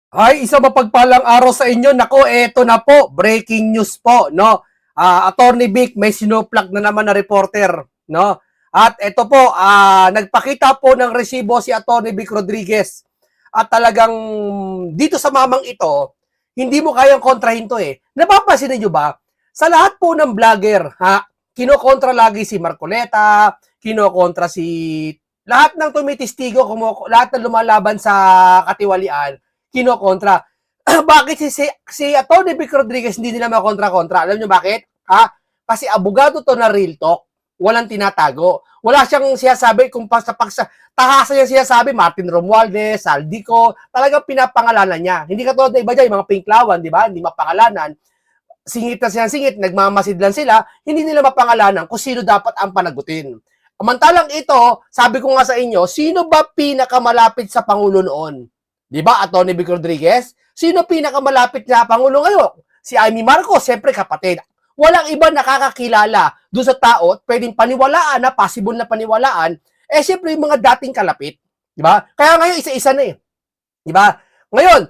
Ay, isa mapagpalang araw sa inyo. Nako, eto na po. Breaking news po, no? Attorney Vic, may sinuplag na naman na reporter, no? At eto po, nagpakita po ng resibo si Attorney Vic Rodriguez. At talagang dito sa mamang ito, hindi mo kayang kontrahin to eh. Napapansin niyo ba? Sa lahat po ng vlogger, kinokontra lagi si Marcoleta, kinokontra si lahat ng tumitistigo, lahat ng lumalaban sa katiwalian, kinokontra. Bakit si Atty. Vic Rodriguez hindi nila makontra-kontra? Alam nyo bakit? Kasi abogado to na real talk. Walang tinatago. Wala siyang sinasabi kung tahasa niya sinasabi, Martin Romualdez, Saldico, talagang pinapangalanan niya. Hindi katulad na iba dyan, yung mga pinklawan, di ba? Hindi mapangalanan. Singit na silang singit, nagmamasid lang sila, hindi nila mapangalanan kung sino dapat ang panagutin. Amantalang ito, sabi ko nga sa inyo, sino ba pinakamalapit sa Pangulo noon? Di ba, Atty. Vic Rodriguez? Sino pinakamalapit na Pangulo ngayon? Si Amy Marcos, siyempre kapatid. Walang iba nakakakilala doon sa tao at pwedeng paniwalaan na, possible na paniwalaan, siyempre yung mga dating kalapit. Di ba? Kaya ngayon, isa-isa na eh. Di ba? Ngayon,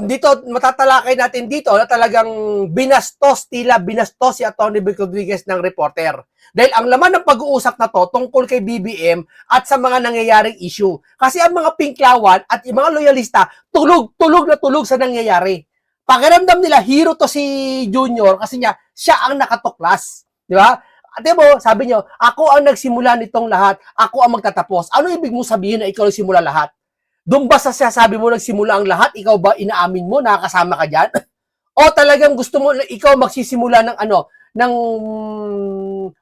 dito, matatalakay natin dito na talagang binastos si Atty. Vic Rodriguez ng reporter. Dahil ang laman ng pag-uusap na to tungkol kay BBM at sa mga nangyayaring issue. Kasi ang mga pinklawan at yung mga loyalista, tulog na tulog sa nangyayari. Pakiramdam nila, hero to si Junior kasi siya ang nakatuklas. Di ba? At mo, sabi nyo, ako ang nagsimula nitong lahat, ako ang magtatapos. Ano ibig mo sabihin na ikaw ang simula lahat? Doon ba sa sabi mo nagsimula ang lahat, ikaw ba inaamin mo, nakakasama ka dyan? O talagang gusto mo ikaw magsisimula ng ng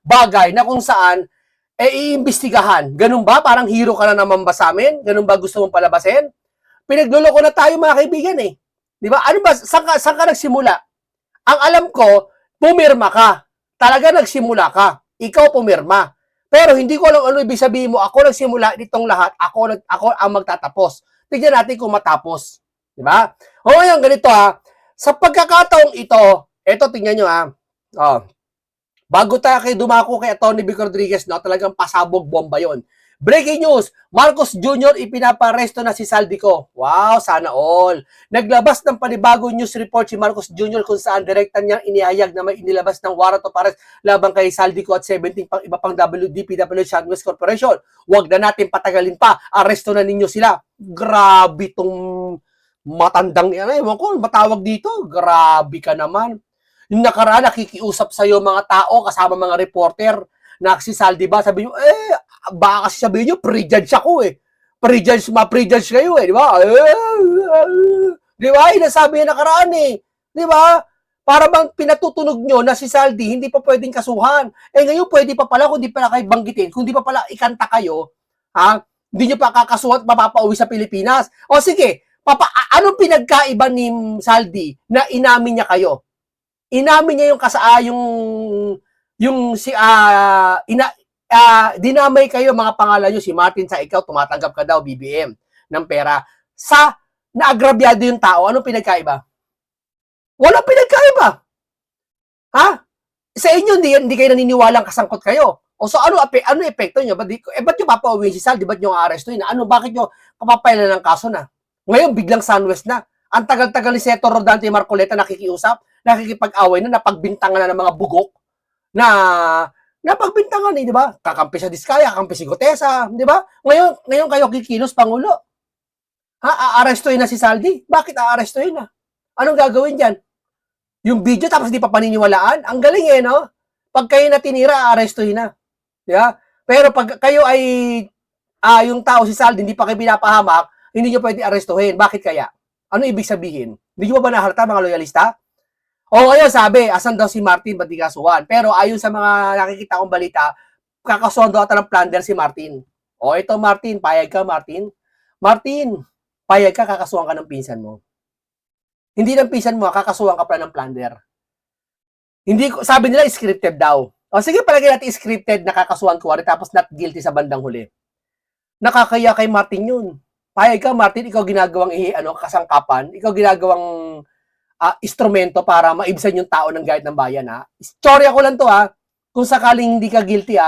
bagay na kung saan iimbestigahan. Ganun ba? Parang hero ka na naman ba sa amin? Ganun ba gusto mong palabasin? Pinagluloko na tayo mga kaibigan eh. Di ba? Ano ba? Saan ka nagsimula? Ang alam ko, pumirma ka. Talaga nagsimula ka. Ikaw pumirma. Pero hindi ko alam ano ibig sabihin mo, ako nagsimula nitong lahat, ako ang magtatapos. Tignan natin kung matapos. Di ba? O ngayon, ganito sa pagkakataong ito tingnan nyo Oh, bago tayo dumako kay Atty. Vic Rodriguez, no, talagang pasabog bomba yon. Breaking news, Marcos Jr. ipinaparesto na si Saldico. Wow, sana all. Naglabas ng panibagong news report si Marcos Jr. kung saan direkta niyang inihayag na may inilabas ng warrant of arrest laban kay Saldico at 17 pang iba pang DPWH Southwest Corporation. Huwag na natin patagalin pa. Aresto na ninyo sila. Grabe tong matandang yan. Ewan ko, matawag dito. Grabe ka naman. Yung nakaraan, nakikiusap sa'yo mga tao, kasama mga reporter, naksisaldi ba? Sabi nyo, baka kasi sabihin nyo, pre-judge ako eh. Pre-judge kayo eh, di ba? Di ba? Inasabi yung nakaraan eh. Di ba? Para bang pinatutunog nyo na si Saldi, hindi pa pwedeng kasuhan. Ngayon pwede pa pala, kung di pa kayo banggitin, kung di pa pala ikanta kayo, hindi nyo pa kakasuhan at mapapauwi sa Pilipinas. O sige, anong pinagkaiba ni Saldi na inamin niya kayo? Inamin niya dinamay kayo mga pangalan niyo, si Martin sa ikaw, tumatanggap ka daw BBM ng pera. Sa naagrabyado yung tao, anong pinagkaiba? Walang pinagkaiba. Sa inyo, hindi kayo naniniwalang kasangkot kayo. O so ano epekto nyo? Ba't nyo papauwi si Sal? Ba't nyo arestuin na? Bakit nyo papapailan ng kaso na? Ngayon, biglang Sunwest na. Ang tagal-tagal ni Senator Rodante Marcoleta nakikiusap, nakikipag-away na, napagbintangan na ng mga bugok na napagbintangan di ba? Kakampi sa Diskaya, kakampi si Gutesa, di ba? Ngayon kayo kikilos, Pangulo. Aarestuin na si Saldi? Bakit aarestuin na? Anong gagawin dyan? Yung video tapos di pa paniniwalaan? Ang galing no? Pag kayo na tinira, aarestuin na. Di ba? Pero pag kayo ay yung tao si Saldi, hindi pa kayo pinapahamak, hindi nyo pwede arestuhin. Bakit kaya? Ano ibig sabihin? Hindi nyo ba nahalata mga loyalista? O ngayon sabi, asan daw si Martin, ba't di kasuhan? Pero ayon sa mga nakikita kong balita, kakasuhan daw ata ng plunder si Martin. O ito Martin, payag ka Martin? Martin, payag ka, kakasuhan ka ng pinsan mo. Hindi ng pinsan mo, kakasuhan ka pa ng plunder. Hindi, sabi nila scripted daw. O sige, palagay natin scripted, nakakasuhan ko, tapos not guilty sa bandang huli. Nakakaya kay Martin yun. Payag ka Martin, ikaw ginagawang kasangkapan, ikaw ginagawang instrumento para maibsan yung tao ng galit ng bayan Istorya ko lang to kung sakaling hindi ka guilty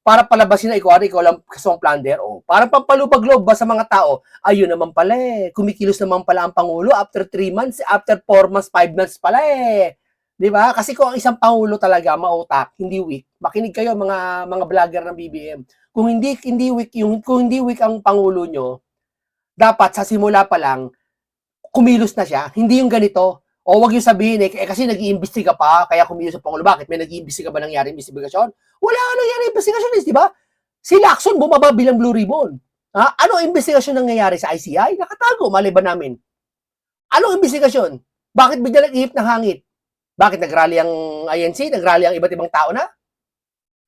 para palabasin na ikaw lang kasong plunder. O, parang pampalubag-loob ba sa mga tao? Ayun naman pala eh. Kumikilos naman pala ang Pangulo after 3 months, after 4 months, 5 months pala eh. Di ba? Kasi kung ang isang Pangulo talaga mautak, hindi weak. Makinig kayo mga vlogger ng BBM. Kung hindi weak ang Pangulo nyo, dapat sa simula pa lang, kumilos na siya. Hindi yung ganito. O wag yung sabihin kasi nag-iimbestiga pa, kaya kumilos ang Pangulo. Bakit? May nag-iimbestiga ba nangyari investigasyon? Wala nga nangyari investigasyon, di ba? Si Lacson bumaba bilang Blue Ribbon. Ha? Ano investigasyon nangyayari sa ICI? Nakatago, mali ba namin? Anong investigasyon? Bakit bigla nag-ihip ng hangit? Bakit nagrally ang INC? Nagrally ang iba't ibang tao na?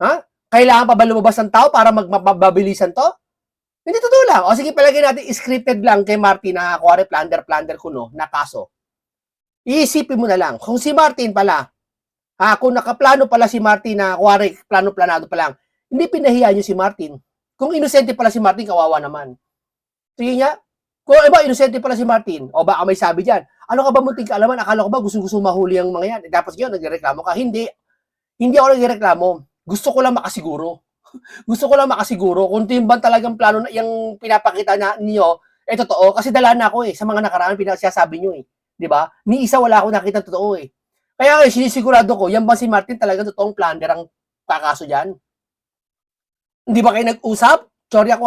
Ha? Kailangan pa ba lumabas ng tao para mababilisan to? Hindi totoo lang. O sige, palagay natin scripted lang kay Martin na kuwari plunder kuno na kaso. Iisipin mo na lang, kung si Martin pala, kung nakaplano pala si Martin na kuwari plano-planado pa lang, hindi pinahiya niyo si Martin. Kung inosente pala si Martin, kawawa naman. Sige nga, kung iba, inosente pala si Martin, o baka may sabi dyan, ano ka ba munting kaalaman? Akala ko ba gusto mahuli ang mga yan? Dapat yun, nagreklamo ka. Hindi ako nagreklamo. Gusto ko lang makasiguro. Gusto ko lang makasiguro kung ito yung ba talagang plano na yung pinapakita na niyo, totoo. Kasi dala na ako sa mga nakaraan pinagsasabi niyo Di ba? Ni isa wala akong nakita totoo Kaya sinisigurado ko, yan ba si Martin talagang totoong plunder ang kakaso dyan? Hindi ba kayo nag-usap? Sorry ako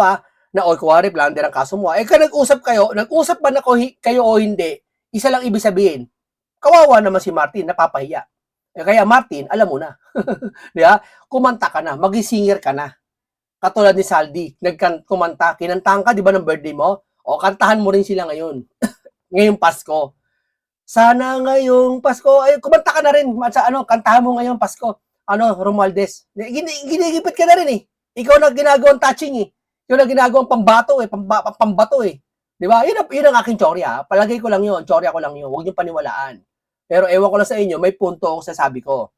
na kuwari plunder ang kaso mo. Nag-usap ba na kayo o hindi? Isa lang ibig sabihin, kawawa naman si Martin, napapahiya. Kaya Martin, alam mo na. Di ba? Kumanta ka na, mag-singer ka na. Katulad ni Saldi, kumanta, kinantahan ka, di ba, ng birthday mo? O, kantahan mo rin sila ngayon. Ngayong Pasko. Sana ngayong Pasko, kumanta ka na rin. Kantahan mo ngayong Pasko. Romualdez. Ginigipit ka na rin Ikaw na ginagawang touching Ikaw na ginagawang pambato pambato Di ba? Yun ang aking tsorya. Palagay ko lang yun. Tsorya ko lang yun. Huwag niyong paniwalaan. Pero ewan ko lang sa inyo, may punto ako sa sabi ko.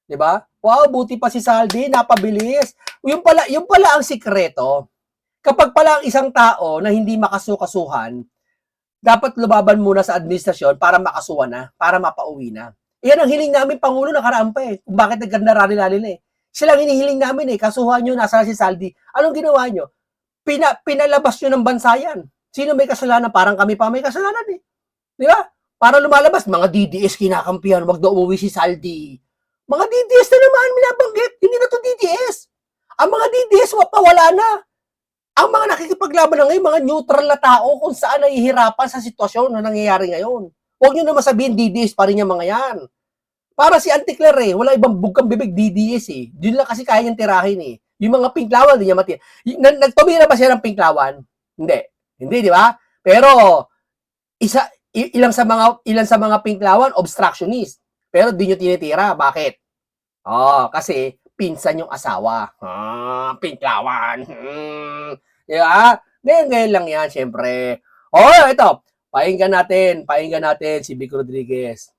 'Di ba? Wow, buti pa si Saldi, napabilis. Yung pala ang sikreto. Kapag pala ang isang tao na hindi makasukasuhan, dapat lumaban muna sa administrasyon para makasuhan na, para mapauwi na. Iyan ang hiling namin, Pangulo, nakaraan pa Kung bakit nagkanda-rally-rally na Sila ang hinihiling namin kasuhan nyo, nasa si Saldi. Anong ginawa nyo? Pinalabas nyo ng bansa yan. Sino may kasalanan? Parang kami pa may kasalanan Di ba? Para lumalabas, mga DDS kinakampihan, wag daw umuwi si Saldi. Mga DDS na naman minabanggit, hindi na to DDS. Ang mga DDS, wala na. Ang mga nakikipaglaban na ngayon, mga neutral na tao kung saan nahihirapan sa sitwasyon na nangyayari ngayon. Huwag nyo naman sabihin DDS pa rin yung mga yan. Para si Anticler wala ibang bugkang bibig DDS Yun lang kasi kaya niyang tirahin Yung mga pinklawan, hindi niya matira. Nagtumira ba siya ng pinklawan? Hindi. Hindi, di ba? Pero, ilan sa mga pinklawan obstructionist. Pero di nyo tinitira. Bakit? Kasi pinsan yung asawa. Pinklawan. Diba? Ngayon lang yan, syempre. Ito. Pakinggan natin si Vic Rodriguez.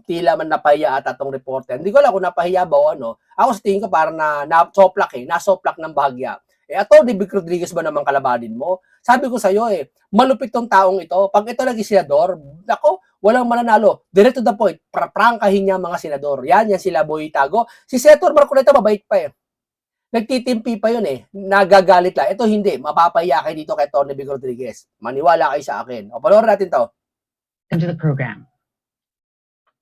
Tila man napahiya ata tong reporter. Hindi ko alam kung napahiya ba o ano. Ako sa tingin ko parang nasoplak ng bahagya. Atty. Vic Rodriguez ba naman kalabanin mo? Sabi ko sa'yo malupit tong taong ito. Pag ito naging senador, walang mananalo. Direct to the point, prangkahin niya mga senador. Yan sila Boy Tago. Si Senator Marcoleta, mabait pa Nagtitimpi pa yun Nagagalit lang. Ito hindi, mapapahiya kayo dito kay Atty. Vic Rodriguez. Maniwala kayo sa akin. Panoorin natin to. Into the program.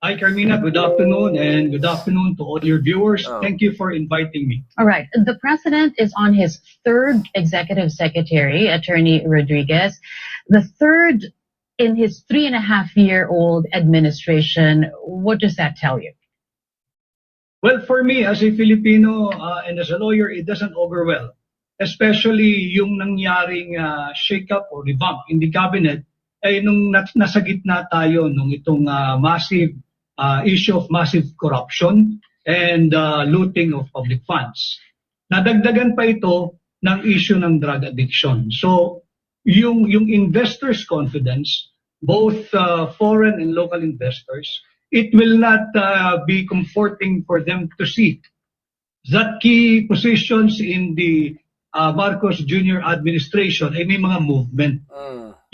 Hi, Carmina. Good afternoon, and good afternoon to all your viewers. Thank you for inviting me. All right. The president is on his third executive secretary, Attorney Rodriguez, the third in his 3.5-year-old administration. What does that tell you? Well, for me, as a Filipino and as a lawyer, it doesn't augur well. Especially yung nangyaring shake-up or revamp in the cabinet ay nung nasa gitna tayo nung itong massive issue of massive corruption and looting of public funds. Nadagdagan pa ito ng issue ng drug addiction. So, yung investors' confidence, both foreign and local investors, it will not be comforting for them to see that key positions in the Marcos Jr. administration ay may mga movement.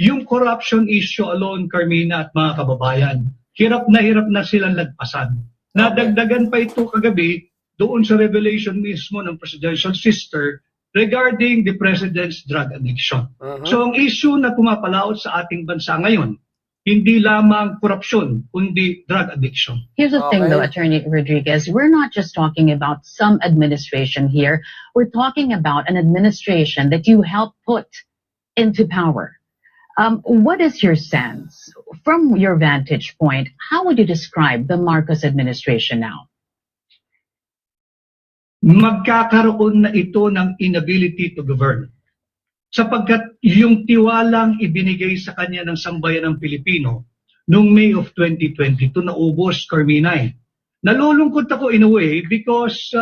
Yung corruption issue alone, Carmina at mga kababayan, hirap na silang lagpasan. Nadagdagan pa ito kagabi doon sa revelation mismo ng presidential sister regarding the president's drug addiction. Mhm. So ang issue na pumapalaot sa ating bansa ngayon, hindi lamang korupsyon, kundi drug addiction. Here's the thing, though, Okay. Attorney Rodriguez. We're not just talking about some administration here. We're talking about an administration that you helped put into power. What is your sense, from your vantage point, how would you describe the Marcos administration now? Magkakaroon na ito ng inability to govern. Sapagkat yung tiwalang ibinigay sa kanya ng sambayan ng Pilipino noong May of 2022 naubos, Carmina. Nalulungkot ako in a way because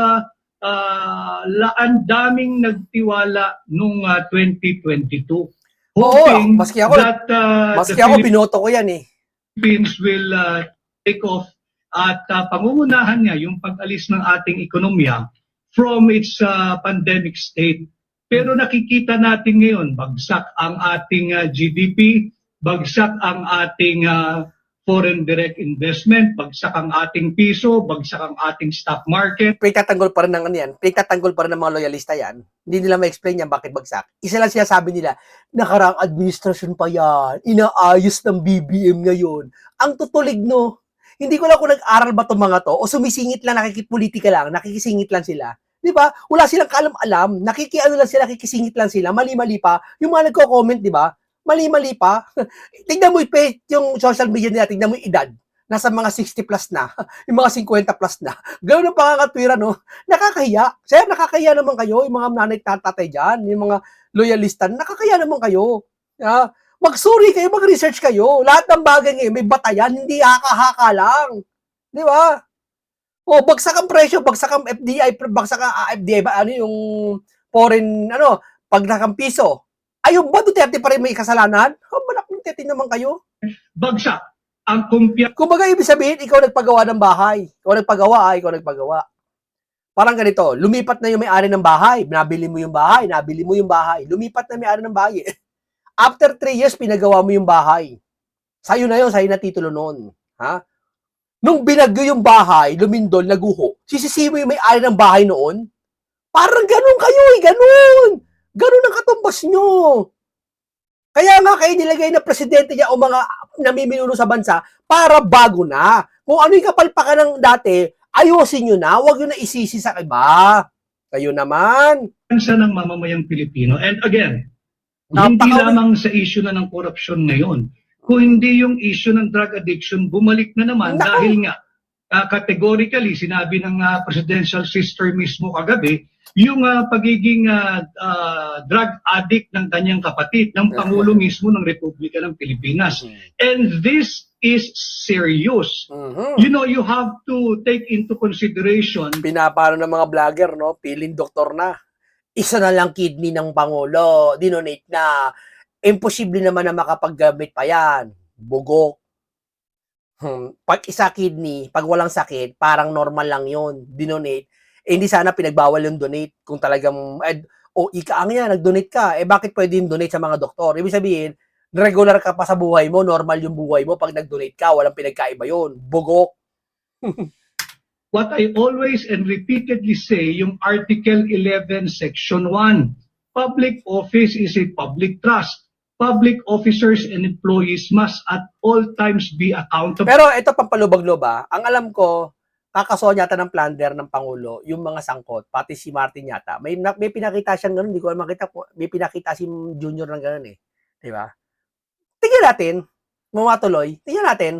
ang daming nagtiwala noong 2022. Hoping maski ako- that Maski the ako, binoto ko yan eh. Philippines will take off at pangungunahan niya yung pag-alis ng ating ekonomiya from its pandemic state. Pero nakikita natin ngayon, bagsak ang ating GDP, bagsak ang ating foreign direct investment, bagsak ang ating piso, bagsak ang ating stock market. Pinagtatanggol pa rin ng ano yan, pinagtatanggol pa rin ng mga loyalista yan. Hindi nila ma-explain yan bakit bagsak. Isa lang siya sabi nila, nakaraang administrasyon pa yan, inaayos ng BBM ngayon. Ang tutulig no, hindi ko lang kung nag-aral ba itong mga to, o sumisingit lang, nakikipolitika lang, nakikisingit lang sila. Di ba? Wala silang kaalam-alam, nakikiano lang sila, nakikisingit lang sila, mali-mali pa. Yung mga nagko-comment, di ba? Mali-mali pa. Tignan mo yung social media nila, tignan mo yung edad. Nasa mga 60 plus na, yung mga 50 plus na. Ganoon ang pangakatwira, no? Nakakahiya. Sir, nakakahiya naman kayo, yung mga nanay tatay dyan, yung mga loyalista, nakakahiya naman kayo. Mag-sorry kayo, mag-research kayo. Lahat ng bagay ngayon, may batayan, hindi haka-haka lang. Di ba? O, bagsak ang presyo, bagsak ang FDI, bagsak ang FDI, ba, ano yung foreign, pagdak ang piso. Ayun ba, Duterte pa rin may kasalanan? Malak ng tete naman kayo. Bagsak ang kumpiyansa. Kumbaga, ibig sabihin, ikaw nagpagawa ng bahay. Ikaw nagpagawa. Parang ganito, lumipat na yung may-ari ng bahay, nabili mo yung bahay, lumipat na may-ari ng bahay. After 3 years, pinagawa mo yung bahay. Sa'yo na yun, sa'yo na titulo noon. Ha? Nung binagyo yung bahay, lumindol, naguho, sisisi mo yung may-ari ng bahay noon? Parang ganun kayo ganun! Ganun ang katumbas nyo. Kaya nga kayo nilagay na presidente niya o mga namiminuno sa bansa para bago na. Kung ano yung kapalpakan ng dati, ayusin nyo na, huwag nyo na isisi sa iba. Kayo naman. ng mamamayang Pilipino. And again, Napaka- hindi lamang sa issue na ng korupsyon ngayon, kung hindi yung issue ng drug addiction, bumalik na naman Naku! dahil nga categorically, sinabi ng presidential sister mismo kagabi, yung pagiging drug addict ng kanyang kapatid, ng Pangulo mismo ng Republika ng Pilipinas. And this is serious. You know, you have to take into consideration Pinapano ng mga vlogger, no? Piling doktor na. Isa na lang kidney ng Pangulo, dinonate na. Imposible naman na makapaggamit pa yan. Bugok. Pag isa kidney, pag walang sakit, parang normal lang yun. Dinonate. Hindi sana pinagbawal yung donate kung talagang, ika nga, nag-donate ka. Bakit pwede yung donate sa mga doktor? Ibig sabihin, regular ka pa sa buhay mo, normal yung buhay mo. Pag nag-donate ka, walang pinagkaiba yun. Bugok. what I always and repeatedly say, yung Article 11, Section 1, public office is a public trust. Public officers and employees must at all times be accountable. Pero ito pampalubag-lob Ang alam ko, kakasuhan yata ng plunder ng Pangulo, yung mga sangkot, pati si Martin yata. May pinakita siyang ganun, hindi ko makita po. May pinakita si Junior ng ganun eh. Di ba? Tingnan natin. Mamatuloy. Tingnan natin.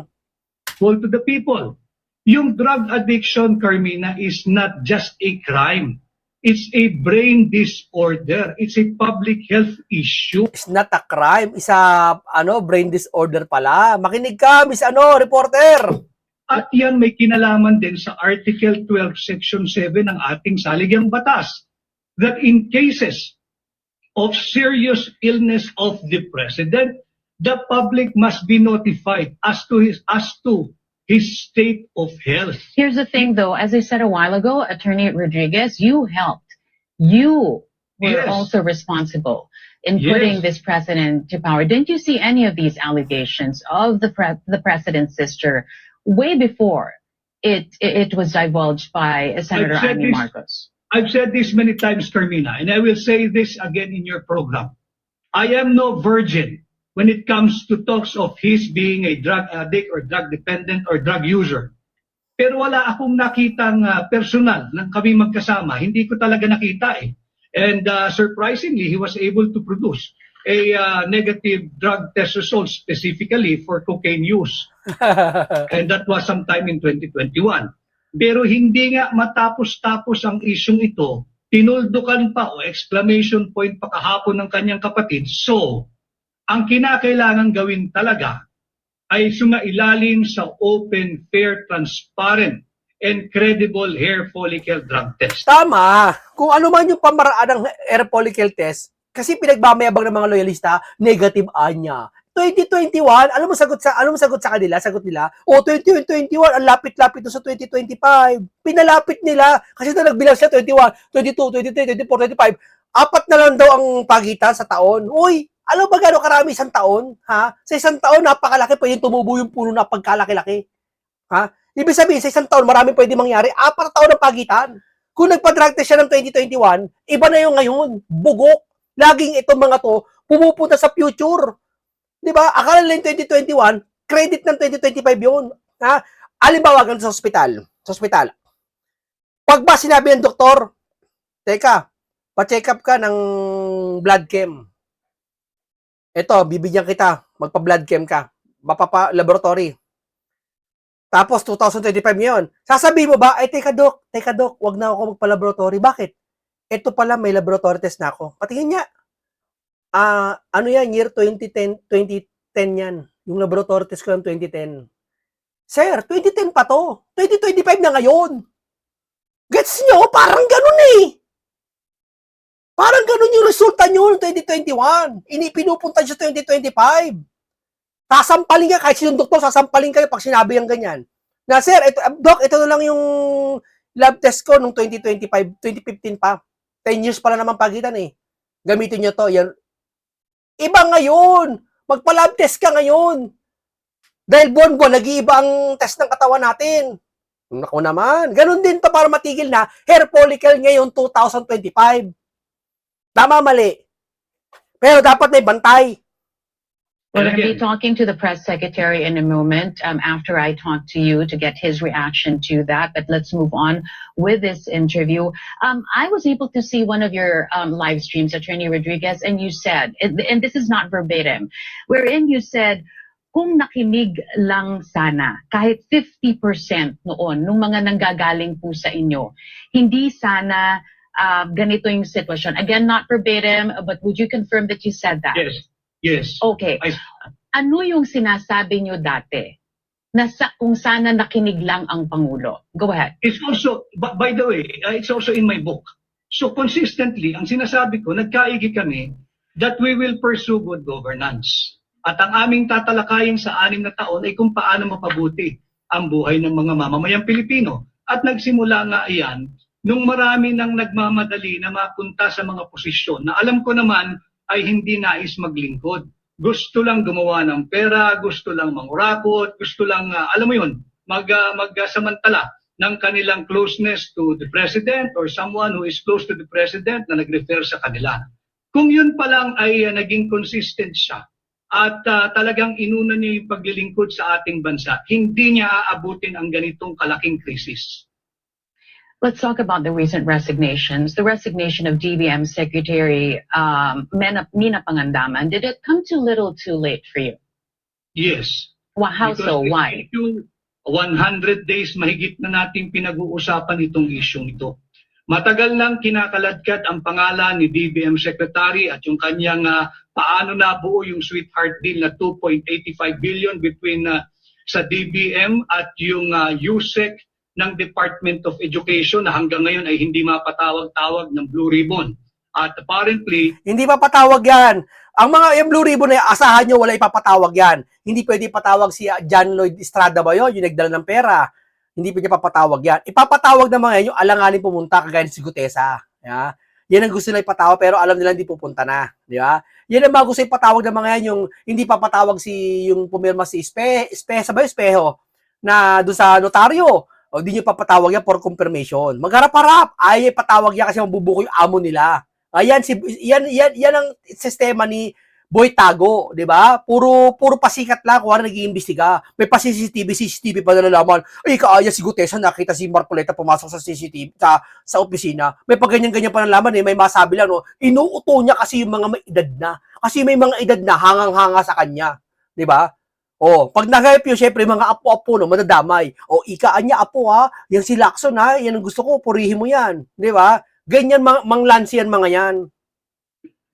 To the people. Yung drug addiction, Carmina, is not just a crime. It's a brain disorder. It's a public health issue. It's not a crime. Isa, brain disorder pala. Makinig ka, Miss reporter. At yan may kinalaman din sa Article 12, Section 7 ng ating saligang batas that in cases of serious illness of the President, the public must be notified as to his state of health. Here's the thing, though. As I said a while ago, Attorney Rodriguez, you helped. You were Yes. also responsible in Yes. putting this president to power. Didn't you see any of these allegations of the president's sister way before it was divulged by Senator said Amy this- Marcos? I've said this many times, Carmina, and I will say this again in your program. I am no virgin when it comes to talks of his being a drug addict or drug dependent or drug user. Pero wala akong nakitang personal nang kami magkasama. Hindi ko talaga nakita eh. And surprisingly, he was able to produce a negative drug test result specifically for cocaine use. And that was sometime in 2021. Pero hindi nga matapos-tapos ang isyong ito, tinuldukan pa o exclamation point pa kahapon ng kanyang kapatid. So, ang kinakailangan gawin talaga ay sumailalim sa open, fair, transparent, and credible hair follicle drug test. Tama. Kung ano man yung pamaraan ng hair follicle test, kasi pinagmamayabang ng mga loyalista, negative anya. 2021, alam mo sagot sa kanila, sagot nila, 2021, ang lapit-lapit na sa 2025. Pinalapit nila, kasi na nagbilang siya 21, 22, 23, 24, 25, apat na lang daw ang pagitan sa taon. Uy, alam ba gano'ng karami isang taon? Ha? Sa isang taon, napakalaki, pwedeng tumubo yung puno na pagkalaki-laki. Ha? Ibig sabihin, sa isang taon, marami pwede mangyari, apat na taon ang pagitan. Kung nagpa-drug test siya ng 2021, iba na yung ngayon, bugok. Laging itong mga to, pumupunta sa future. Di ba? Akala nila yung 2021, credit ng 2025 yun. Ha? Alimbawa, ganito sa ospital. Sa ospital. Pag ba sinabi ng doktor, teka, pa-check up ka ng blood chem. Ito, bibigyan kita, magpa-blood chem ka. Mapapa-laboratory. Tapos, 2025 ngayon. Sasabihin mo ba, ay, teka dok, wag na ako magpa-laboratory. Bakit? Ito pala, may laboratory test na ako. Patingin niya. Ano yan, year 2010 yan. Yung laboratory test ko ng 2010. Sir, 2010 pa to. 2025 na ngayon. Gets nyo? Parang ganun eh. Parang ganun yung resulta nyo ng 2021. Pinupunta siya 2025. Sasampalin ka, kahit sinong doktor, sasampalin kayo pag sinabi yung ganyan. Na, sir, doc, ito na lang yung lab test ko nung 2025, 2015 pa. 10 years pala naman pagitan eh. Gamitin nyo to. Yan. Iba ngayon. Magpa-lab test ka ngayon. Dahil buwan-buwan, nag-iiba ang test ng katawan natin. Naku naman. Ganun din to para matigil na hair follicle ngayon 2025. Tama, mali. Pero dapat may bantay. We're going to be talking to the press secretary in a moment after I talk to you to get his reaction to that. But let's move on with this interview. I was able to see one of your live streams, Attorney Rodriguez, and you said, and this is not verbatim, wherein you said, kung nakinig lang sana, kahit 50% noon, nung mga nanggagaling po sa inyo, hindi sana ganito yung sitwasyon. Again, not verbatim, but would you confirm that you said that? Yes. Yes. Okay. Ano yung sinasabi nyo dati na kung sana nakinig lang ang Pangulo? Go ahead. It's also, by the way, it's also in my book. So consistently, ang sinasabi ko, nagkaigi kami that we will pursue good governance. At ang aming tatalakayin sa 6 na taon ay kung paano mapabuti ang buhay ng mga mamamayang Pilipino. At nagsimula nga iyan nung marami nang nagmamadali na mapunta sa mga posisyon na alam ko naman ay hindi nais maglingkod. Gusto lang gumawa ng pera, gusto lang mangurakot, gusto lang, alam mo yun, magsamantala ng kanilang closeness to the President or someone who is close to the President na nag-refer sa kanila. Kung yun pa lang ay naging consistent siya at talagang inuna niya yung paglilingkod sa ating bansa, hindi niya aabutin ang ganitong kalaking krisis. Let's talk about the recent resignations. The resignation of DBM Secretary Nina Pangandaman. Did it come too little too late for you? Yes. Well, how so? Why? 100 days mahigit na natin pinag-uusapan itong isyong ito. Matagal nang kinakaladkad ang pangalan ni DBM Secretary at yung kanyang paano nabuo yung sweetheart deal na 2.85 billion between sa DBM at yung USEC ng Department of Education na hanggang ngayon ay hindi mapatawag-tawag ng Blue Ribbon. At apparently, hindi mapatawag yan. Ang mga yung Blue Ribbon na asahan nyo, wala ipapatawag yan. Hindi pwede patawag si John Lloyd Estrada ba yun, yung nagdala ng pera. Hindi pwede papatawag yan. Ipapatawag na mga yan, yung alanganin pumunta, kagaya si Gutesa. Yeah? Yan ang gusto nila ipatawag, pero alam nila hindi pupunta na. Di ba? Yan ang mga gusto ipatawag ng mga yan, yung hindi papatawag yung pumirma si Espejo na doon sa notaryo. O di nyo papatawag yan for confirmation. Magharap-harap. Ay, patawag yan kasi mabubuko yung amo nila. Ayan, yan ang sistema ni Boy Tago, di ba? Puro pasikat lang kung ano nag-iimbestiga. May pa CCTV pa nalalaman. Ay, kaaya si Gutesa, nakita si Marcoleta pumasok sa CCTV, sa opisina. May pa ganyan-ganyan pa nalaman eh. May masabi lang, no? Inuuto niya kasi yung mga may edad na. Kasi may mga edad na hangang-hanga sa kanya. Di ba? O, pag nagayap yun, syempre, mga apo-apo, no, madadamay. O, ikaan niya, apo, ha? Yan si Lacson, ha? Yan ang gusto ko, purihin mo yan. Di ba? Ganyan, manglansi yan, mga yan.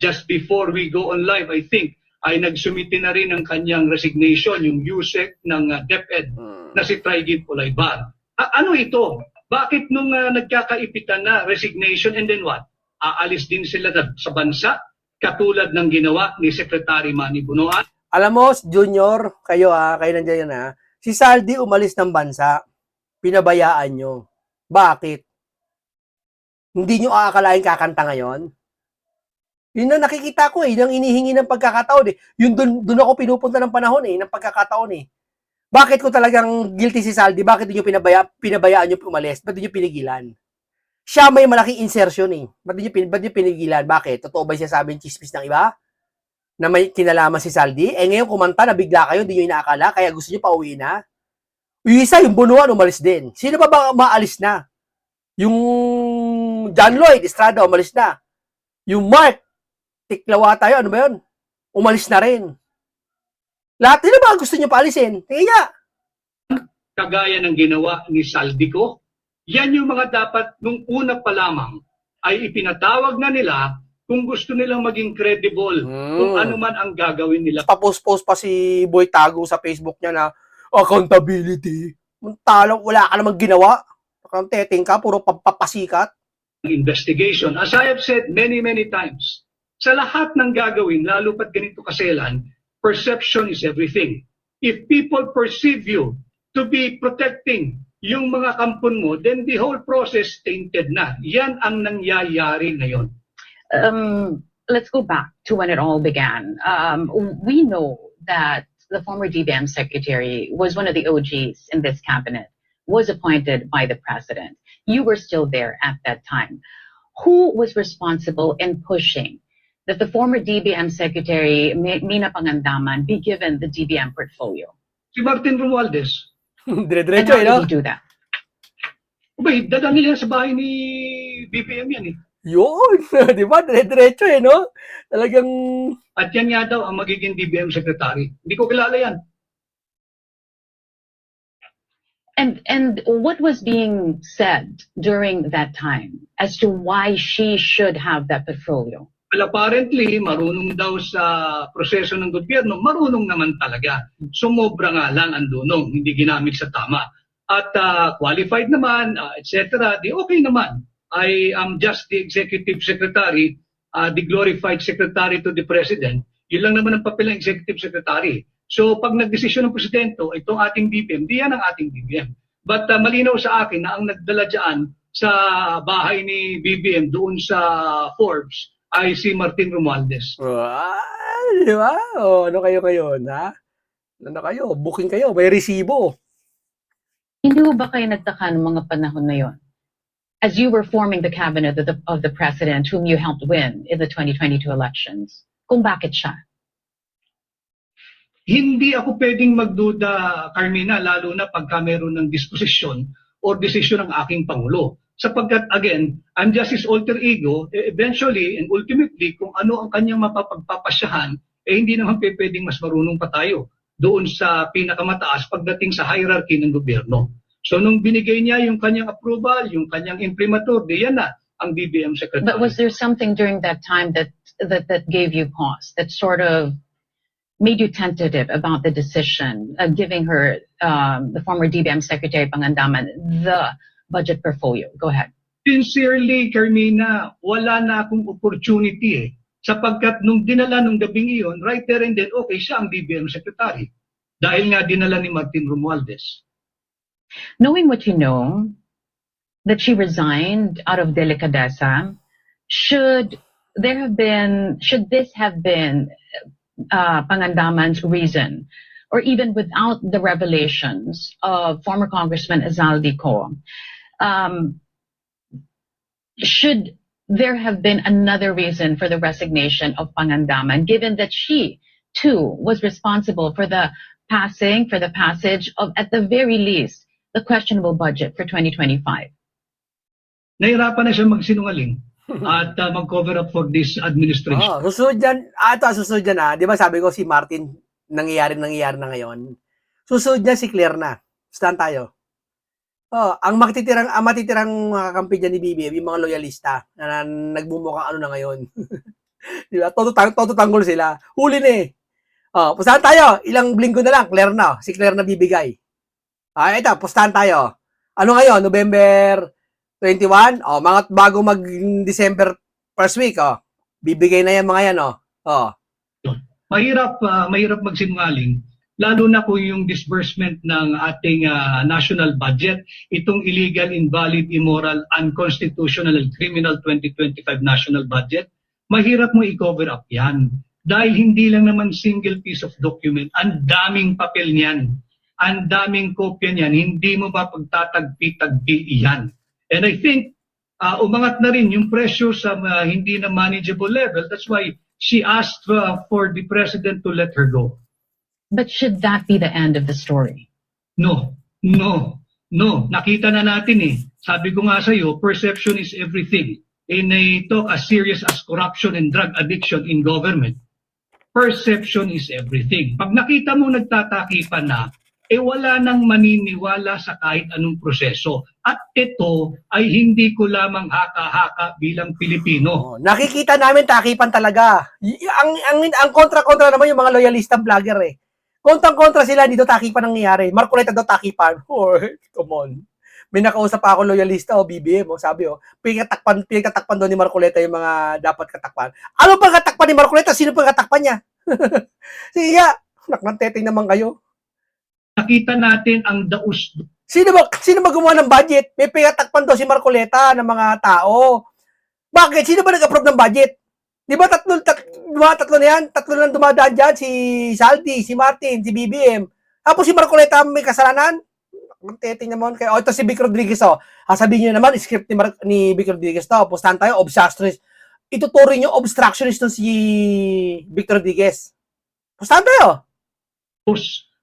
Just before we go on live, I think, ay nagsumite na rin ng kanyang resignation, yung USEC ng DepEd na si Traigib Olaybar. Ano ito? Bakit nung nagkakaipitan na resignation and then what? Aalis din sila sa bansa katulad ng ginawa ni Secretary Manny Bunoan? Alam mo, Junior, kayo nandiyan yan ha. Si Saldi umalis ng bansa. Pinabayaan nyo. Bakit? Hindi nyo aakalain kakanta ngayon? Yun na nakikita ko yun ang inihingi ng pagkakataon eh. Yun dun ako pinupunta ng panahon ng pagkakataon eh. Bakit ko talagang guilty si Saldi? Bakit nyo pinabayaan nyo umalis? Ba't nyo pinigilan? Siya may malaking insertion eh. Ba't nyo pinigilan? Bakit? Totoo ba siya sabi ng chismis ng iba? Na may kinalaman si Saldi? Ngayon kumanta na bigla kayo, hindi nyo inaakala, kaya gusto nyo pauwi na? Yung isa, yung Bunuan, umalis din. Sino ba maalis na? Yung John Lloyd Estrada, umalis na. Yung Mark Tiklawa tayo, ano ba yun? Umalis na rin. Lahat nila ba gusto nyo paalisin? Tingnan niya. Kagaya ng ginawa ni Saldico, yan yung mga dapat nung una pa lamang ay ipinatawag na nila kung gusto nilang maging credible kung ano man ang gagawin nila. Papost-post pa si Boy Tago sa Facebook niya na accountability. Wala ka namang ginawa. Teteng ka, puro papasikat. Investigation. As I have said many times, sa lahat ng gagawin, lalo pat ganito kaselan, perception is everything. If people perceive you to be protecting yung mga kampon mo, then the whole process tainted na. Yan ang nangyayari ngayon. Let's go back to when it all began. We know that the former DBM secretary was one of the OGs in this cabinet, was appointed by the president. You were still there at that time. Who was responsible in pushing that the former DBM secretary, Mina Pangandaman, be given the DBM portfolio? Si Martin Romualdez. And Dire-diretso how no? did he do that? Abay, dadali yan sa bahay ni BBM yan eh. Yun, di ba? Dire-diretso no? Talagang... At yan nga daw ang magiging DBM secretary. Hindi ko kilala yan. And what was being said during that time as to why she should have that portfolio? Well, apparently, marunong daw sa proseso ng gobyerno, marunong naman talaga. Sumobra nga lang ang dunong, hindi ginamit sa tama. At qualified naman, etc. Di okay naman. I am just the executive secretary, the glorified secretary to the president. Yun lang naman ang papel ng executive secretary. So pag nagdesisyon ng presidente, itong ating BBM, di yan ang ating BBM. But malinaw sa akin na ang nagdala dyan sa bahay ni BBM doon sa Forbes ay si Martin Romualdez. Di ba? O, ano kayo ngayon, ha? Ano kayo? Booking kayo, may resibo. Hindi mo ba kayo nagtaka ng mga panahon na yon? As you were forming the cabinet of the president whom you helped win in the 2022 elections, kung bakit siya? Hindi ako pwedeng magduda, Carmina, lalo na pagka meron ng disposisyon o desisyon ng aking Pangulo. Sapagkat, again, I'm just his alter ego, eventually and ultimately, kung ano ang kanyang mapapagpapasyahan, hindi naman pwedeng mas marunong pa tayo doon sa pinakamataas pagdating sa hierarchy ng gobyerno. So, nung binigay niya yung kanyang approval, yung kanyang imprimatur, yan na ang BBM secretary. But was there something during that time that gave you pause, that sort of made you tentative about the decision of giving her, the former DBM Secretary Pangandaman, the budget portfolio? Go ahead. Sincerely, Carmina, wala na akong opportunity sapagkat nung dinala nung gabing iyon, right there and then, okay, siya ang BBM Secretary. Dahil nga dinala ni Martin Romualdez. Knowing what you know, that she resigned out of delicadeza, should this have been Pangandaman's reason or even without the revelations of former Congressman Azaldi Co, should there have been another reason for the resignation of Pangandaman, given that she too was responsible for the passage of, at the very least, the questionable budget for 2025? Nahirapan na siya magsinungaling at mag-cover up for this administration. Susunod yan. Susunod yan. Di ba sabi ko si Martin, nangyayari na ngayon. Susunod yan si Claire na. Stand tayo. Ang matitirang kakampi dyan ni BBM, yung mga loyalista na nagbumukhang ano na ngayon. Di ba? Todo tanggol sila. Huli na eh. Pustahan tayo. Ilang linggo na lang. Claire na. Si Claire na bibigay. Ito, pustahan tayo. Ano ngayon? November 21? Mga bago mag-December first week. Bibigay na yan mga yan. Mahirap magsinungaling. Lalo na kung yung disbursement ng ating national budget, itong illegal, invalid, immoral, unconstitutional, and criminal 2025 national budget, mahirap mo i-cover up yan. Dahil hindi lang naman single piece of document, ang daming papel niyan, ang daming kopya niyan, hindi mo ba pagtatagpi-tagpi yan. And I think, umangat na rin yung presyo sa hindi na manageable level. That's why she asked for the president to let her go. But should that be the end of the story? No. Nakita na natin eh. Sabi ko nga sa iyo, perception is everything. In a talk as serious as corruption and drug addiction in government, perception is everything. Pag nakita mo nagtatakipan na, wala nang maniniwala sa kahit anong proseso. At ito ay hindi ko lamang haka-haka bilang Pilipino. Nakikita namin takipan talaga. Ang kontra-kontra naman yung mga loyalistang vlogger eh. Kontrang-kontra sila, dito takipan nangyayari. Marcoleta daw takipan. Come on. May nakausap pa ako loyalista BBM, sabi pinagtatakpan doon ni Marcoleta yung mga dapat katakpan. Ano ba katakpan ni Marcoleta? Sino pa katakpan niya? Sige nga, nakmanteteng naman kayo. Nakita natin ang daus. Sino ba gumawa ng budget? May pinagtatakpan daw si Marcoleta ng mga tao. Bakit? Sino ba nag-approve ng budget? Di ba tatlo na yan? Tatlo lang dumadaan dyan. Si Saldi, si Martin, si BBM. Tapos si Marcoleta may kasalanan? Magteting naman kayo. Ito si Vic Rodriguez. Sabihin nyo naman, script ni Vic Rodriguez to. Pustahan tayo, obstructionist. Ituturing nyo, obstructionist to si Vic Rodriguez. Pustahan tayo.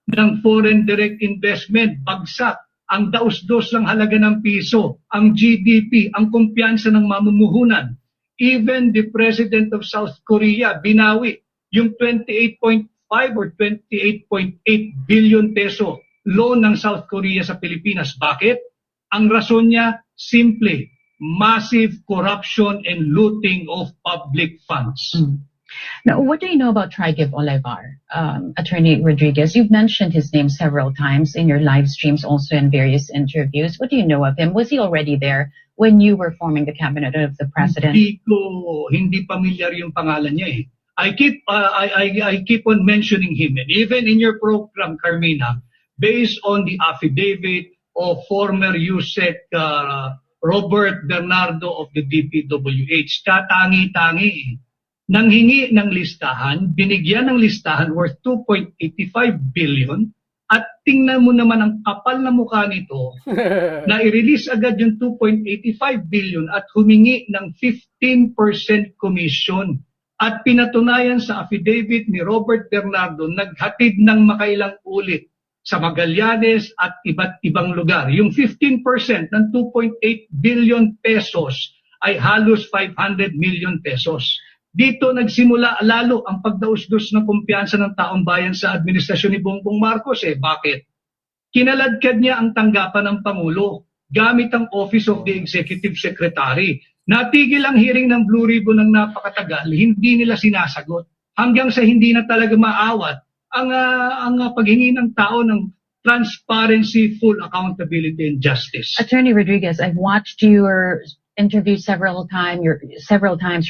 Ng foreign direct investment, bagsak. Ang daus-dos ng halaga ng piso, ang GDP, ang kumpiyansa ng mamumuhunan. Even the President of South Korea binawi yung 28.5 or 28.8 billion peso loan ng South Korea sa Pilipinas. Bakit? Ang rason niya, simple, massive corruption and looting of public funds. Now, what do you know about Trigib Olivar, Attorney Rodriguez? You've mentioned his name several times in your live streams, also in various interviews. What do you know of him? Was he already there when you were forming the cabinet of the president? Hindi familiar yung pangalan niya eh. I keep on mentioning him, and even in your program, Carmina, based on the affidavit of former USEC Robert Bernardo of the DPWH, katangi-tangi eh. Nanghingi ng listahan, binigyan ng listahan worth 2.85 billion, at tingnan mo naman ang kapal na mukha nito na i-release agad yung 2.85 billion at humingi ng 15% commission. At pinatunayan sa affidavit ni Robert Bernardo, naghatid ng makailang ulit sa Magallanes at iba't ibang lugar. Yung 15% ng 2.8 billion pesos ay halos 500 million pesos. Dito nagsimula lalo ang pagdausdos ng kumpiyansa ng taong bayan sa administrasyon ni Bongbong Marcos eh. Bakit? Kinaladkad niya ang tanggapan ng Pangulo gamit ang Office of the Executive Secretary. Natigil ang hearing ng Blue Ribbon ng napakatagal, hindi nila sinasagot. Hanggang sa hindi na talaga maawat ang paghingi ng tao ng transparency, full accountability, and justice. Attorney Rodriguez, I've watched your interview several times,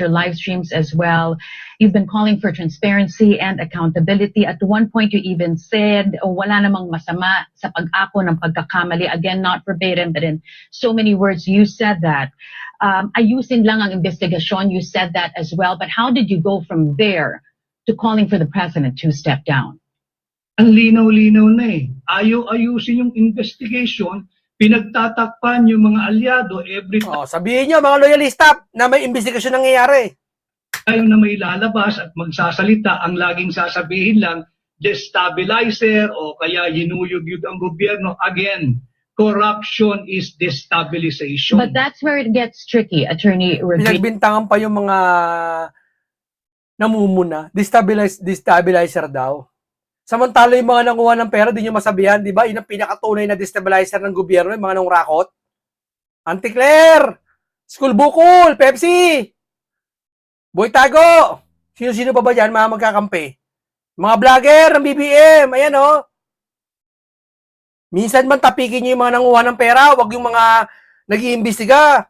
your live streams as well. You've been calling for transparency and accountability. At one point, you even said, wala namang masama sa pag-ako ng pagkakamali. Again, not verbatim, but in so many words, you said that. Ayusin lang ang investigasyon, you said that as well. But how did you go from there to calling for the president to step down? Ang linaw-linaw na eh. Ayaw ayusin yung investigation, pinagtatakpan yung mga alyado every Sabihin nyo, mga loyalista, na may investigasyon nangyayari. time na may lalabas at magsasalita, ang laging sasabihin lang, destabilizer o kaya hinuyog-yug ang gobyerno. Again, corruption is destabilization. But that's where it gets tricky, Attorney Rodriguez. Pinagbintangan pa yung mga namumuna. Destabilizer daw. Samantala yung mga nanguha ng pera, di nyo masabihan, di ba? Yun ang pinakatunay na destabilizer ng gobyerno, yung mga nangrakot. Auntie Claire! School Bukol! Pepsi! Boy Tago! Sino-sino pa ba dyan, mga magkakampi? Mga vlogger ng BBM, ayan o. Minsan man tapikin nyo yung mga nanguha ng pera, wag yung mga nag-iimbestiga.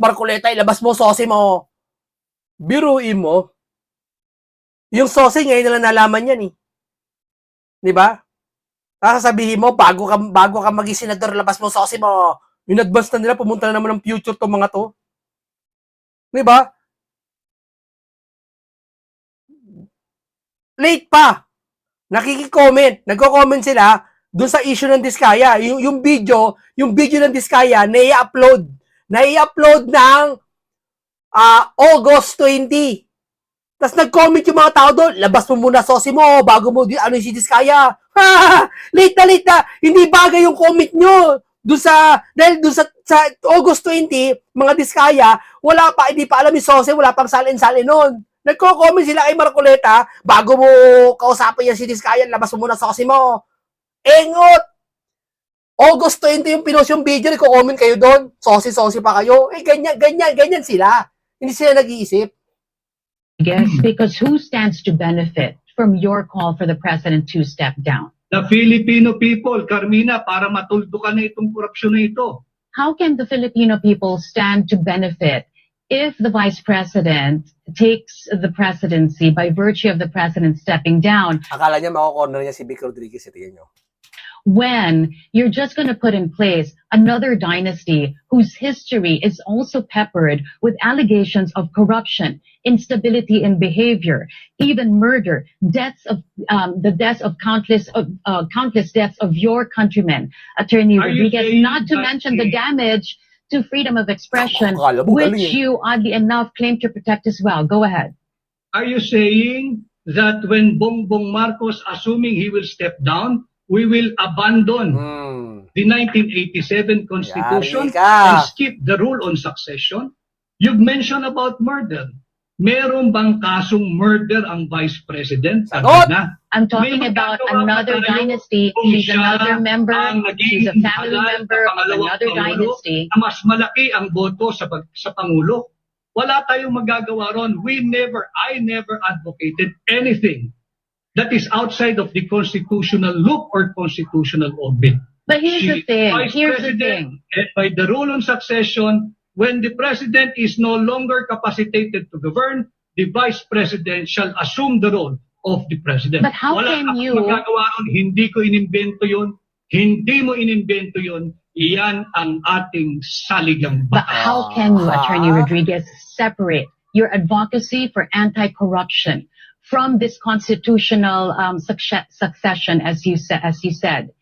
Marcoleta, ilabas mo, sosi mo. Biruin mo. Yung sosi, ngayon na lang nalaman yan eh. Di ba? Sasabihin mo, bago ka maging senador, labas mo sosi mo. In advance na nila, pumunta na naman ng future tong mga to. Di ba? Late pa. Nakiki-comment. Nagko-comment sila dun sa issue ng Diskaya. Yung video ng Diskaya, nai-upload ng August 20. Tapos nag-comment yung mga tao doon, labas mo muna sosi mo, bago mo, si Diskaya. Late na. Hindi bagay yung comment nyo. Dahil doon sa August 20, mga Diskaya, hindi pa alam yung sosi, wala pang salin-salin nun. Nagko-comment sila kay Marcoleta, bago mo kausapin yan si Diskaya, labas mo muna sosi mo. Engot! August 20 yung pinost yung video, nagko-comment kayo doon, sosi pa kayo. Ganyan sila. Hindi sila nag-iisip. Yes, because who stands to benefit from your call for the president to step down? The Filipino people, Carmina, para matuldukan na itong korupsyon na ito. How can the Filipino people stand to benefit if the vice president takes the presidency by virtue of the president stepping down? Akala niya mako-corner niya si Vic Rodriguez, ito nyo. When you're just going to put in place another dynasty whose history is also peppered with allegations of corruption, instability in behavior, even murder, the deaths of countless deaths of your countrymen, Attorney Are you Rodriguez, saying not to that mention the damage to freedom of expression, Akala mo galing which eh. you oddly enough claim to protect as well. Go ahead. Are you saying that when Bongbong Marcos assuming he will step down, we will abandon the 1987 Constitution Yari ka. and skip the rule on succession? You've mentioned about murder. Meron bang kasong murder ang Vice President? Sagot! Na? I'm talking May about magagawa another pa tayo dynasty. kung She's siya another member. ang She's a naging family halal na member of pangalawang another Pangulo dynasty. na mas malaki ang boto sa Pangulo. Wala tayong magagawa ron. I never advocated anything that is outside of the constitutional loop or constitutional orbit. But here's the thing. Vice Here's the President, thing. by the rule on succession, when the President is no longer capacitated to govern, the Vice President shall assume the role of the President. But how Wala can akong you- magagawa ron. Hindi ko inimbento yun. Hindi mo inimbento yun. Iyan ang ating saligang But batas. how can you, Attorney Ah. Rodriguez, separate your advocacy for anti-corruption from this constitutional succession, as you said?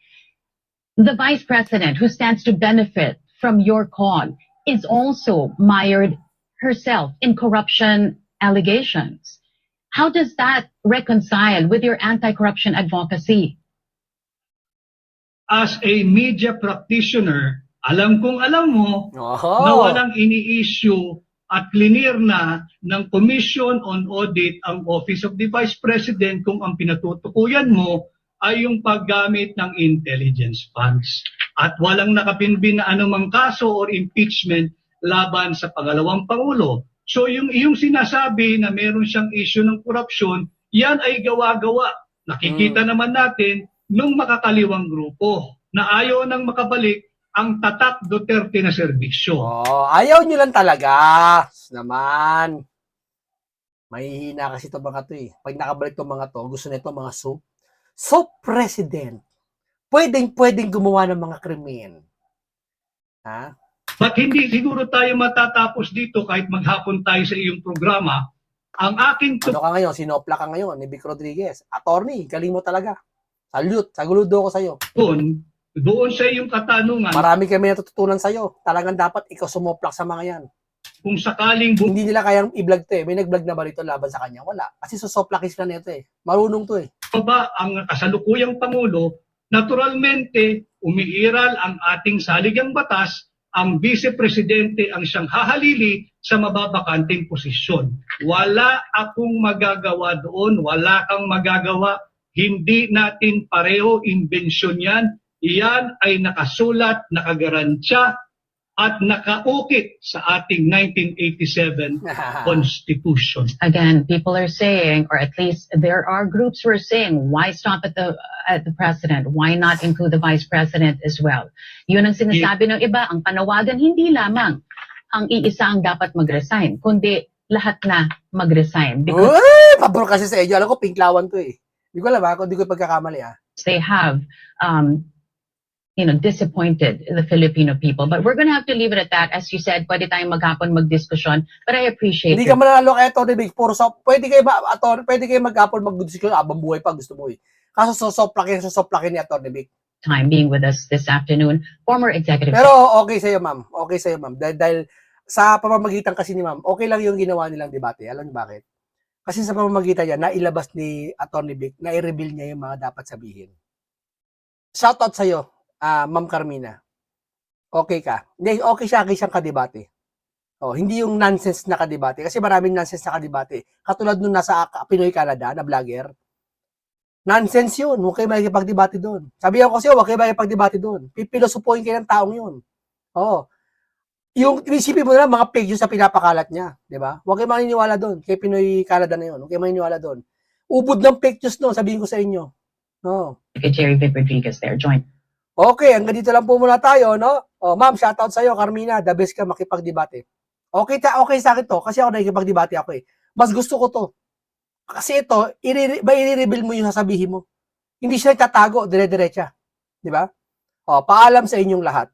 The Vice President, who stands to benefit from your call, is also mired herself in corruption allegations. How does that reconcile with your anti-corruption advocacy? As a media practitioner, alam kong alam mo na walang ini-issue at clear na ng Commission on Audit ang Office of the Vice President kung ang pinatutukuyan mo ay yung paggamit ng intelligence funds. At walang nakapinbin na anumang kaso or impeachment laban sa pangalawang Pangulo. So yung iyong sinasabi na meron siyang issue ng korupsyon, yan ay gawa-gawa. Nakikita naman natin nung makakaliwang grupo na ayaw nang makabalik ang tatak Duterte na serbisyo. Ayaw nyo lang talaga. Naman. Mahihina kasi ito mga to eh. Pag nakabalik itong mga to, gusto na ito mga president. Pwedeng gumawa ng mga krimen. But hindi siguro tayo matatapos dito kahit maghapon tayo sa iyong programa Ang aking Ano ka ngayon? Sinopla ka ngayon ni Vic Rodriguez. Attorney, galing mo talaga. Salute. Saludo ko sa'yo. doon sa iyong katanungan, Marami kami natututunan sa'yo. Talagang dapat ikaw sumoplak sa mga yan. kung sakaling Hindi nila kayang i-vlog to eh. May nag-vlog na ba rito laban sa kanya? Wala. Kasi susoplakis na nito eh. Marunong to eh. bumaba ang kasalukuyang Pangulo, naturalmente, umiiral ang ating saligang batas, ang Vice-Presidente ang siyang hahalili sa mababakanting posisyon. Wala akong magagawa doon, wala kang magagawa, hindi natin pareho imbensyon yan. Iyan ay nakasulat, nakagarantiya, at nakaukit sa ating 1987 Constitution. Again, people are saying, or at least there are groups who are saying, why stop at the president? Why not include the vice president as well? Yun ang sinasabi ng iba, ang panawagan hindi lamang ang iisa ang dapat mag-resign, kundi lahat na mag-resign because Uy! Pabor kasi sa inyo. Alam ko, pinklawan to eh. Hindi ko alam ha, kung hindi ko pagkakamali ha. they have disappointed the Filipino people. But we're going to have to leave it at that. As you said, pwede tayong maghapon magdiskusyon. But I appreciate Hindi your ka manalo kay Atty. Big. Puro pwede kayo maghapon mag-discuss habang buhay pa gusto mo eh. Kaso sosoplakin ni Atty. Big. time being with us this afternoon. Former Executive Pero okay sa'yo, ma'am. Okay sa'yo, ma'am. Dahil sa pamamagitan kasi ni ma'am, okay lang yung ginawa nilang debate. Alam niyo bakit? Kasi sa pamamagitan niya, nailabas ni Atty. Big, na-reveal niya yung mga dapat sabihin. Shoutout sa'yo, Ma'am Carmina. Okay ka. Hindi, okay siyang kadebate. Oh, hindi yung nonsense na kadebate. Kasi maraming nonsense na kadebate. Katulad nung nasa Pinoy Canada na vlogger. Nonsense yun. Huwag kayo makikipagdebate doon. Sabihan ko kasi, huwag kayo makikipagdebate doon. Pipilosopuhin kayo ng taong yun. Oh. Yung isipin mo na mga page yun sa pinapakalat niya. Di ba? Huwag kayo maniniwala doon. Kay Pinoy Canada na yun. Huwag kayo maniniwala doon. Ubod ng fake news no, sabihin ko sa inyo. No. Secretary Vic Rodriguez there. Join. Okay, hanggang dito lang po muna tayo, no? Oh, ma'am, shoutout sa iyo, Carmina. The best ka makipagdebate. Okay sa akin to kasi ako nakikipagdebate ako eh. Mas gusto ko to. Kasi ito, i-reveal mo yung sasabihin mo. Hindi siya tatago, dire-diretsa. Di ba? Oh, paalam sa inyong lahat.